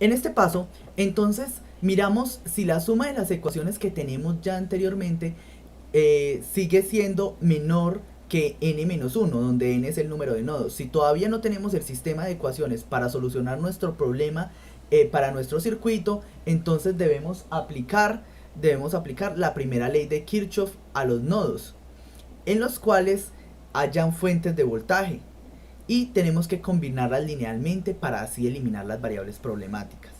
En este paso, entonces, miramos si la suma de las ecuaciones que tenemos ya anteriormente sigue siendo menor que n-1, donde n es el número de nodos. Si todavía no tenemos el sistema de ecuaciones para solucionar nuestro problema para nuestro circuito, entonces debemos aplicar la primera ley de Kirchhoff a los nodos, en los cuales hayan fuentes de voltaje, y tenemos que combinarlas linealmente para así eliminar las variables problemáticas.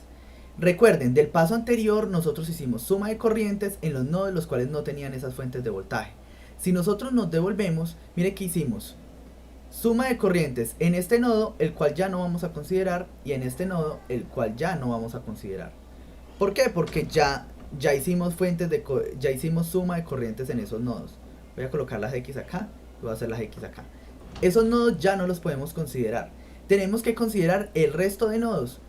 Recuerden, del paso anterior nosotros hicimos suma de corrientes en los nodos los cuales no tenían esas fuentes de voltaje. Si nosotros nos devolvemos, mire que hicimos suma de corrientes en este nodo, el cual ya no vamos a considerar, y en este nodo, el cual ya no vamos a considerar. ¿Por qué? Porque ya hicimos ya hicimos suma de corrientes en esos nodos. Voy a colocar las X acá, voy a hacer las X acá. Esos nodos ya no los podemos considerar. Tenemos que considerar el resto de nodos.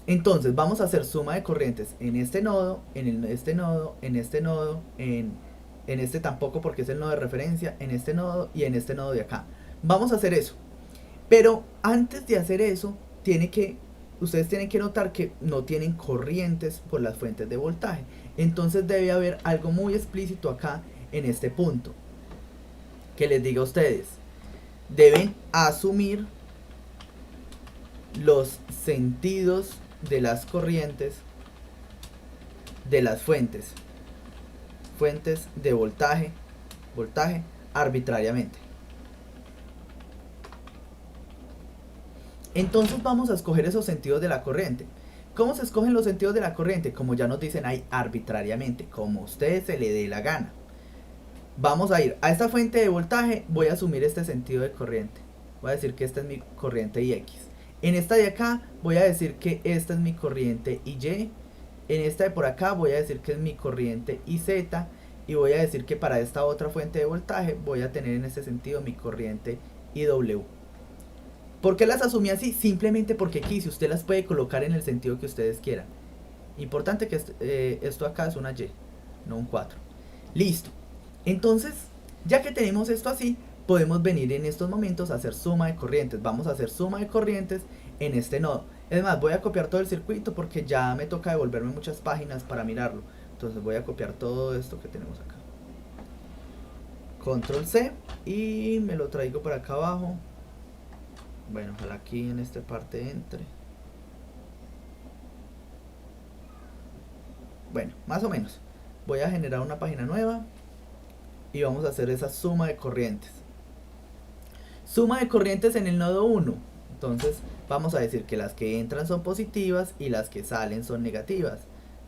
Entonces vamos a hacer suma de corrientes en este nodo, este nodo, en este nodo, en este tampoco porque es el nodo de referencia, en este nodo y en este nodo de acá. Vamos a hacer eso. Pero antes de hacer eso, ustedes tienen que notar que no tienen corrientes por las fuentes de voltaje. Entonces debe haber algo muy explícito acá en este punto, que les diga a ustedes. Deben asumir los sentidos de las corrientes de las fuentes de voltaje arbitrariamente. Entonces vamos a escoger esos sentidos de la corriente. ¿Cómo se escogen los sentidos de la corriente? Como ya nos dicen ahí, arbitrariamente, como a ustedes se le dé la gana. Vamos a ir a esta fuente de voltaje, voy a asumir este sentido de corriente. Voy a decir que esta es mi corriente IX. En esta de acá voy a decir que esta es mi corriente IY. En esta de por acá voy a decir que es mi corriente IZ. Y voy a decir que para esta otra fuente de voltaje voy a tener en este sentido mi corriente IW. ¿Por qué las asumí así? Simplemente porque quise. Usted las puede colocar en el sentido que ustedes quieran. Importante que esto acá es una Y, no un 4. Listo. Entonces, ya que tenemos esto así, podemos venir en estos momentos a hacer suma de corrientes. Vamos a hacer suma de corrientes en este nodo. Es más, voy a copiar todo el circuito porque ya me toca devolverme muchas páginas para mirarlo. Entonces voy a copiar todo esto que tenemos acá. Control C y me lo traigo para acá abajo. Bueno, ojalá aquí en esta parte entre. Bueno, más o menos. Voy a generar una página nueva y vamos a hacer esa suma de corrientes. Suma de corrientes en el nodo 1. Entonces vamos a decir que las que entran son positivas y las que salen son negativas.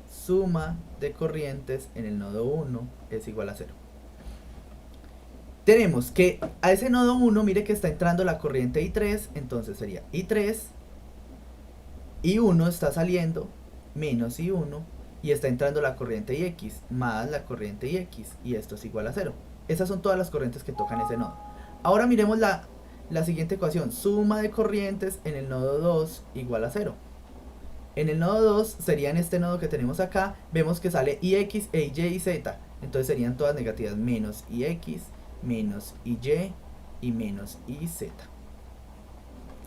Suma de corrientes en el nodo 1 es igual a 0. Tenemos que a ese nodo 1, mire que está entrando la corriente I3, entonces sería I3, I1 está saliendo, menos I1, y está entrando la corriente IX, más la corriente IX, y esto es igual a 0. Esas son todas las corrientes que tocan ese nodo. Ahora miremos la siguiente ecuación, suma de corrientes en el nodo 2 igual a 0. En el nodo 2 sería en este nodo que tenemos acá, vemos que sale IX, EY y Z, entonces serían todas negativas, menos IX, menos IY y menos IZ.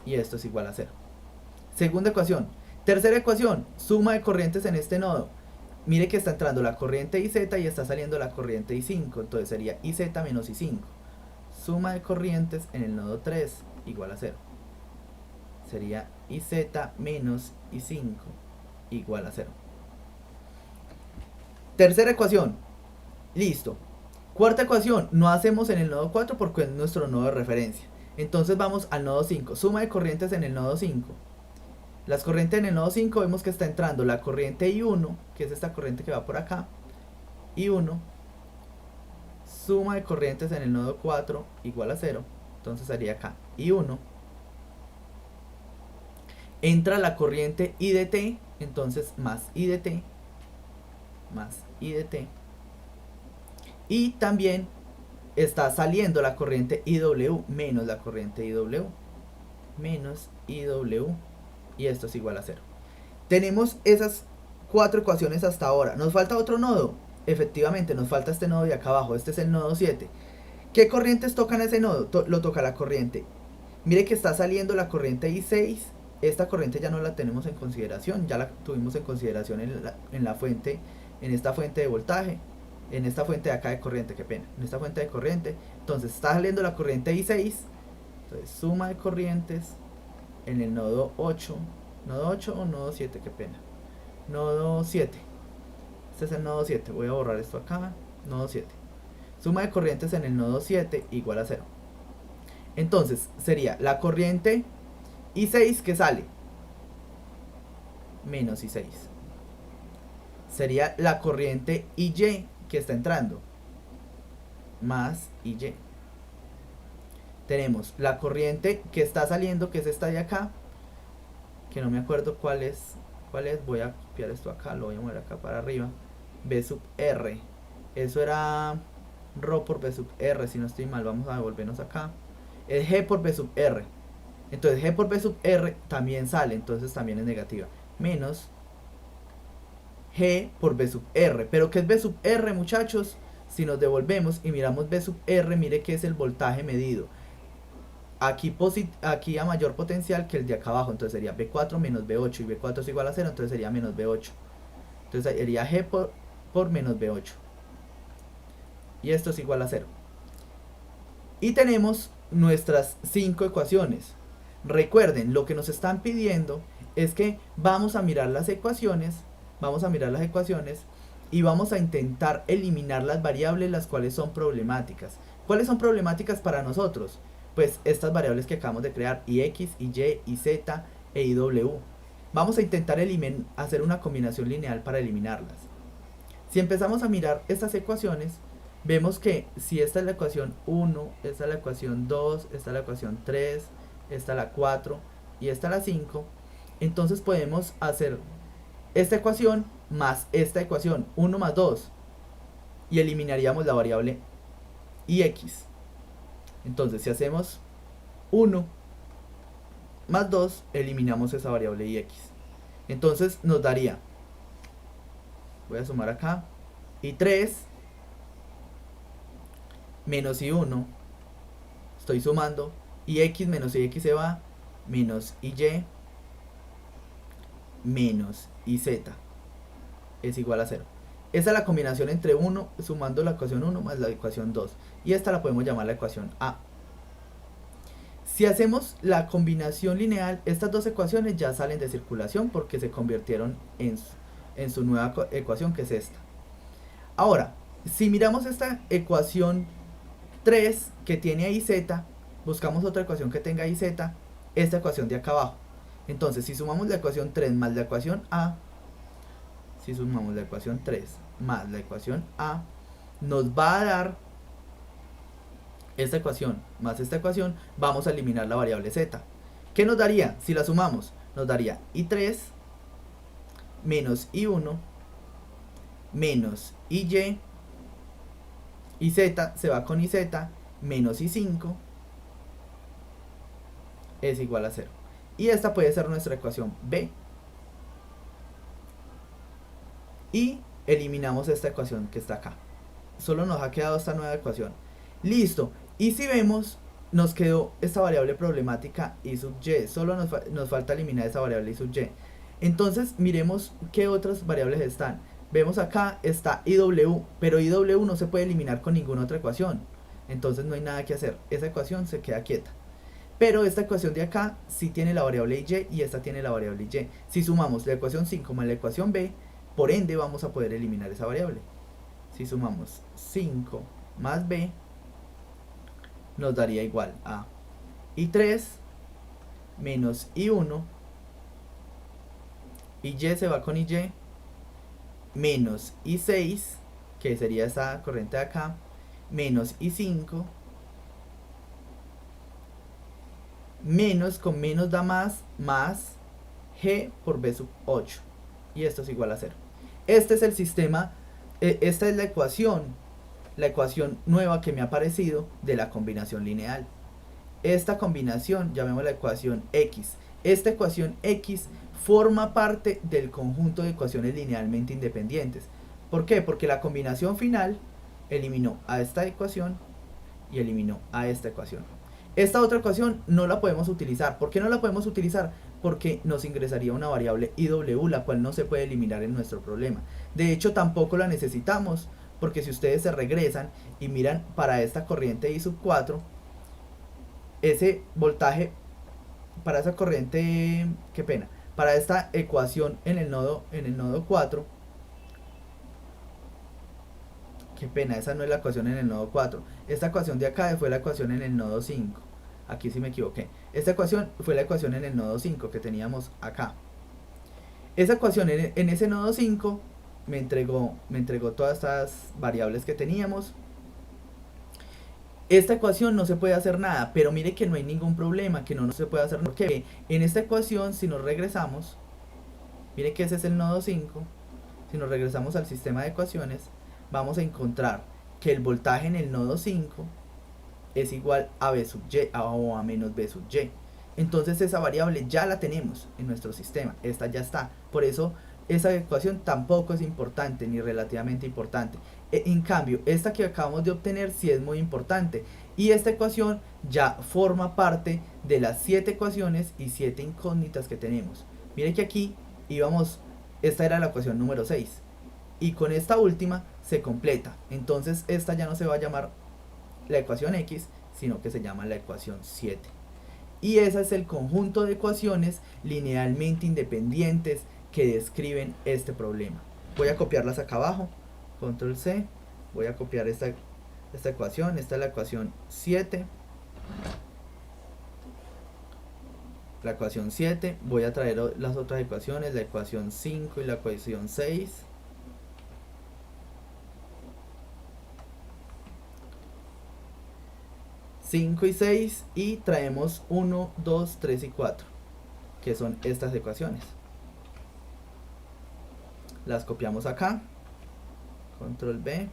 Y esto es igual a 0. Segunda ecuación. Tercera ecuación, suma de corrientes en este nodo. Mire que está entrando la corriente IZ y está saliendo la corriente I5, entonces sería IZ menos I5. Suma de corrientes en el nodo 3 igual a 0. Sería IZ menos I5 igual a 0. Tercera ecuación. Listo. Cuarta ecuación, no hacemos en el nodo 4 porque es nuestro nodo de referencia. Entonces vamos al nodo 5. Suma de corrientes en el nodo 5. Las corrientes en el nodo 5 vemos que está entrando la corriente I1, que es esta corriente que va por acá. I1. Suma de corrientes en el nodo 4 igual a 0. Entonces sería acá I1. Entra la corriente IDT, entonces más IDT. Más IDT. Y también está saliendo la corriente IW menos la corriente IW. Menos IW. Y esto es igual a 0. Tenemos esas 4 ecuaciones hasta ahora. ¿Nos falta otro nodo? Efectivamente, nos falta este nodo de acá abajo. Este es el nodo 7. ¿Qué corrientes tocan ese nodo? Lo toca la corriente. Mire que está saliendo la corriente I6 esta corriente ya no la tenemos en consideración, ya la tuvimos en consideración en la fuente, en esta fuente de voltaje, en esta fuente de acá de corriente, qué pena, en esta fuente de corriente. Entonces está saliendo la corriente I6, entonces suma de corrientes en el nodo 8 o nodo 7, qué pena, nodo 7, este es el nodo 7, voy a borrar esto acá, nodo 7, suma de corrientes en el nodo 7 igual a 0. Entonces sería la corriente I6 que sale menos I6, sería la corriente IY que está entrando más IY. Tenemos la corriente que está saliendo, que es esta de acá, que no me acuerdo cuál es, voy a copiar esto acá, lo voy a mover acá para arriba, B sub R, eso era ρ por B sub R, si no estoy mal, vamos a devolvernos acá, es G por B sub R, entonces G por B sub R también sale, entonces también es negativa, menos G por B sub R, pero ¿qué es B sub R, muchachos? Si nos devolvemos y miramos B sub R, mire que es el voltaje medido, aquí a mayor potencial que el de acá abajo, entonces sería B4 menos B8, y B4 es igual a 0, entonces sería menos B8, entonces sería G por menos B8, y esto es igual a 0. Y tenemos nuestras 5 ecuaciones. Recuerden, lo que nos están pidiendo es que vamos a mirar las ecuaciones, y vamos a intentar eliminar las variables las cuales son problemáticas. ¿Cuáles son problemáticas para nosotros? Pues estas variables que acabamos de crear, ix, y, iz e iw. Vamos a intentar hacer una combinación lineal para eliminarlas. Si empezamos a mirar estas ecuaciones, vemos que si esta es la ecuación 1, esta es la ecuación 2, esta es la ecuación 3, esta es la 4 y esta es la 5, entonces podemos hacer esta ecuación más esta ecuación, 1 más 2, y eliminaríamos la variable ix. Entonces si hacemos 1 más 2, eliminamos esa variable ix. Entonces nos daría, voy a sumar acá, i3 menos i1, estoy sumando, ix menos ix se va, menos y menos iz es igual a 0. Esta es la combinación entre 1, sumando la ecuación 1 más la ecuación 2, y esta la podemos llamar la ecuación A. Si hacemos la combinación lineal, estas dos ecuaciones ya salen de circulación porque se convirtieron en su nueva ecuación, que es esta. Ahora, si miramos esta ecuación 3 que tiene ahí z, buscamos otra ecuación que tenga ahí z, esta ecuación de acá abajo. Entonces, si sumamos la ecuación 3 más la ecuación A, si sumamos la ecuación 3 más la ecuación A, nos va a dar esta ecuación más esta ecuación, vamos a eliminar la variable z. ¿Qué nos daría? Si la sumamos, nos daría i3 menos i1 menos y z se va con iz, menos i5 es igual a 0. Y esta puede ser nuestra ecuación B. Y eliminamos esta ecuación que está acá. Solo nos ha quedado esta nueva ecuación. Listo. Y si vemos, nos quedó esta variable problemática i sub y. Solo nos falta eliminar esa variable i sub y. Entonces miremos qué otras variables están. Vemos acá está iw, pero iw no se puede eliminar con ninguna otra ecuación. Entonces no hay nada que hacer. Esa ecuación se queda quieta. Pero esta ecuación de acá sí tiene la variable y y esta tiene la variable y. Si sumamos la ecuación 5 más la ecuación b, por ende vamos a poder eliminar esa variable. Si sumamos 5 más b, nos daría igual a i3 menos i1, y se va con y, menos i6, que sería esta corriente de acá, menos i5, menos con menos da más g por b sub 8, y esto es igual a 0. Este es el sistema, esta es la ecuación nueva que me ha aparecido de la combinación lineal. Esta combinación, llamémosla ecuación X. Esta ecuación X forma parte del conjunto de ecuaciones linealmente independientes. ¿Por qué? Porque la combinación final eliminó a esta ecuación y eliminó a esta ecuación. Esta otra ecuación no la podemos utilizar. ¿Por qué no la podemos utilizar? porque nos ingresaría una variable IW, la cual no se puede eliminar en nuestro problema. De hecho, tampoco la necesitamos, porque si ustedes se regresan y miran para esta corriente I sub 4, ese voltaje para esa corriente, qué pena, para esta ecuación en el nodo 4, qué pena, esa no es la ecuación en el nodo 4, esta ecuación de acá fue la ecuación en el nodo 5, aquí sí me equivoqué, esta ecuación fue la ecuación en el nodo 5 que teníamos acá. Esa ecuación en ese nodo 5 me entregó todas estas variables que teníamos. Esta ecuación no se puede hacer nada, pero mire que no hay ningún problema, que no se puede hacer nada, porque en esta ecuación, si nos regresamos, mire que ese es el nodo 5, si nos regresamos al sistema de ecuaciones, vamos a encontrar que el voltaje en el nodo 5 es igual a B sub Y o a menos B sub Y. Entonces esa variable ya la tenemos en nuestro sistema, esta ya está, por eso esa ecuación tampoco es importante ni relativamente importante. En cambio, esta que acabamos de obtener sí es muy importante, y esta ecuación ya forma parte de las 7 ecuaciones y 7 incógnitas que tenemos. Mire que aquí íbamos, esta era la ecuación número 6, y con esta última se completa. Entonces esta ya no se va a llamar la ecuación X, sino que se llama la ecuación 7. Y ese es el conjunto de ecuaciones linealmente independientes que describen este problema. Voy a copiarlas acá abajo, control C, voy a copiar esta ecuación, esta es la ecuación 7, la ecuación 7, voy a traer las otras ecuaciones, la ecuación 5 y la ecuación 6, y 6, y traemos 1, 2, 3 y 4, que son estas ecuaciones. Las copiamos acá, control B,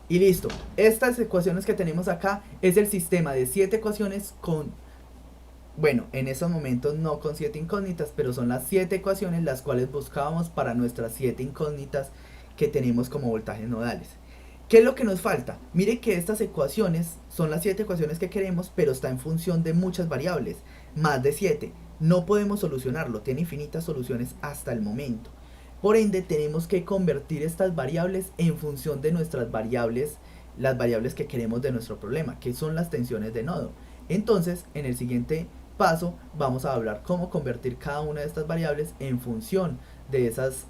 y listo. Estas ecuaciones que tenemos acá es el sistema de 7 ecuaciones con, bueno, en esos momentos no con 7 incógnitas, pero son las 7 ecuaciones las cuales buscábamos para nuestras 7 incógnitas que tenemos como voltajes nodales. ¿Qué es lo que nos falta? Mire que estas ecuaciones son las 7 ecuaciones que queremos, pero está en función de muchas variables, más de 7. No podemos solucionarlo, tiene infinitas soluciones hasta el momento. Por ende, tenemos que convertir estas variables en función de nuestras variables, las variables que queremos de nuestro problema, que son las tensiones de nodo. Entonces, en el siguiente paso, vamos a hablar cómo convertir cada una de estas variables en función de esas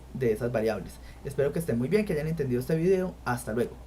variables. Espero que estén muy bien, que hayan entendido este video. Hasta luego.